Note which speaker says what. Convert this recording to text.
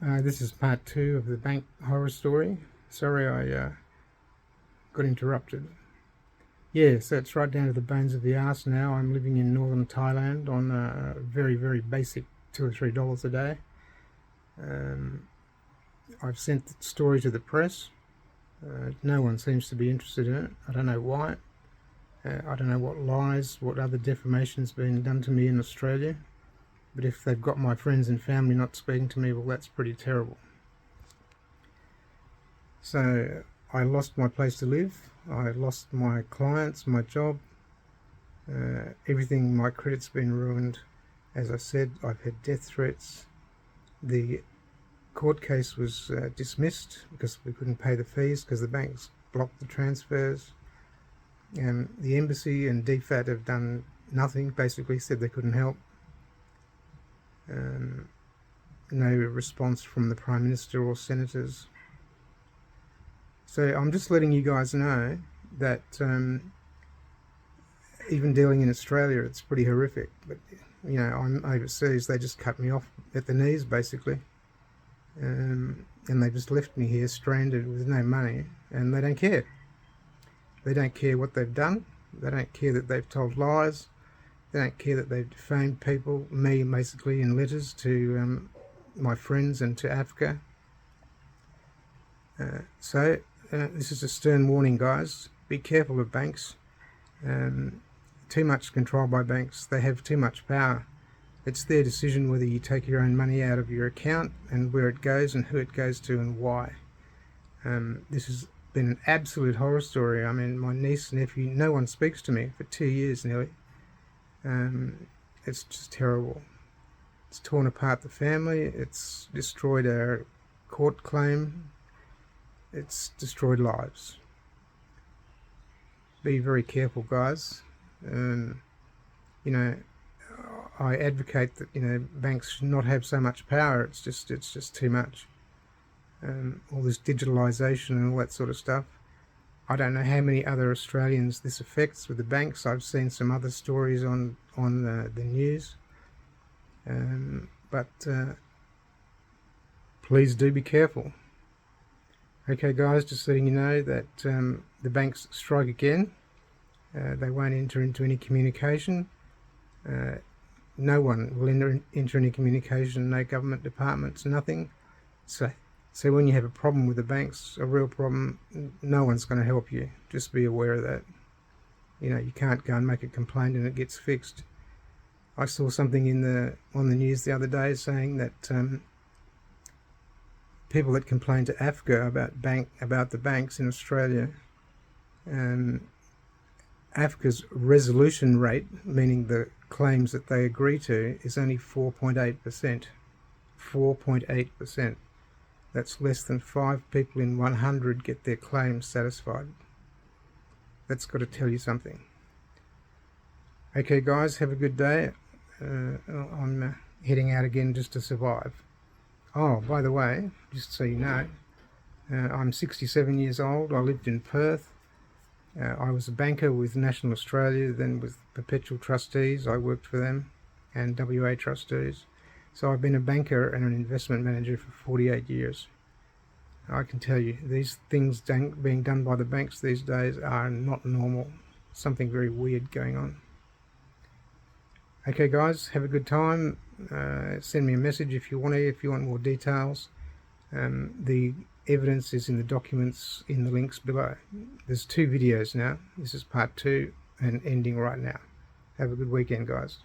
Speaker 1: This is part 2 of the bank horror story. Sorry I got interrupted. Yeah, so it's right down to the bones of the arse now. I'm living in northern Thailand on a very, very basic $2 or $3 a day. I've sent the story to the press. No one seems to be interested in it. I don't know why. I don't know what lies, what other defamation's been done to me in Australia. But if they've got my friends and family not speaking to me, well, that's pretty terrible. So I lost my place to live. I lost my clients, my job, everything. My credit's been ruined. As I said, I've had death threats. The court case was dismissed because we couldn't pay the fees because the banks blocked the transfers. The embassy and DFAT have done nothing, basically said they couldn't help. No response from the Prime Minister or senators. So I'm just letting you guys know that even dealing in Australia, it's pretty horrific. But you know, I'm overseas. They just cut me off at the knees, basically, and they just left me here stranded with no money, and they don't care. They don't care what they've done. They don't care that they've told lies. They don't care that they've defamed people, me basically, in letters to my friends and to Africa. So this is a stern warning, guys. Be careful of banks. Too much control by banks. They have too much power. It's their decision whether you take your own money out of your account and where it goes and who it goes to and why. This has been an absolute horror story. I mean, my niece and nephew, no one speaks to me for 2 years nearly. It's just terrible. It's torn apart the family. It's destroyed our court claim. It's destroyed lives. Be very careful, guys. You know, I advocate that banks should not have so much power. It's just too much. All this digitalisation and all that sort of stuff. I don't know how many other Australians this affects with the banks. I've seen some other stories on the news. But please do be careful. Okay, guys, just letting you know that the banks strike again. They won't enter into any communication. No one will enter any communication, no government departments, nothing. So when you have a problem with the banks, a real problem, no one's going to help you. Just be aware of that. You know, you can't go and make a complaint and it gets fixed. I saw something on the news the other day saying that people that complain to Africa about the banks in Australia, Africa's resolution rate, meaning the claims that they agree to, is only 4.8%. 4.8%. That's less than 5 people in 100 get their claims satisfied. That's got to tell you something. Okay, guys, have a good day. I'm heading out again just to survive. Oh, by the way, just so you know, I'm 67 years old. I lived in Perth. I was a banker with National Australia, then with Perpetual Trustees. I worked for them, and WA Trustees. So I've been a banker and an investment manager for 48 years. I can tell you, these things being done by the banks these days are not normal. Something very weird going on. Okay, guys, have a good time. Send me a message if you want more details. The evidence is in the documents in the links below. There's 2 videos now. This is part 2 and ending right now. Have a good weekend, guys.